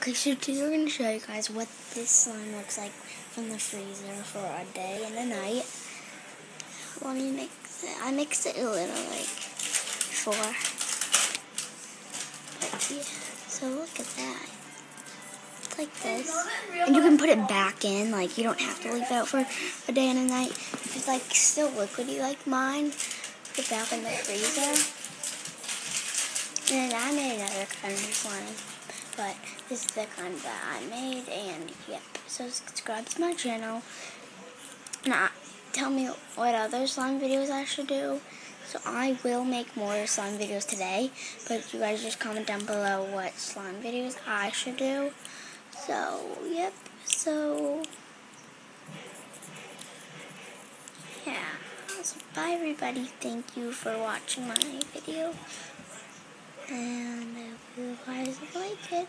Okay, so today we're going to show you guys what this slime looks like from the freezer for a day and a night. Let me mix it. I mixed it a little, before. But yeah, so look at that. It's like this. And you can put it back in, you don't have to leave it out for a day and a night. If it's still liquidy like mine, put it back in the freezer. And then I made another kind of slime. But this is the kind that I made, and yep. So subscribe to my channel. Now, tell me what other slime videos I should do. So I will make more slime videos today, but you guys just comment down below what slime videos I should do. So, yep. So, yeah. So, bye everybody. Thank you for watching my video. And I hope you guys like it.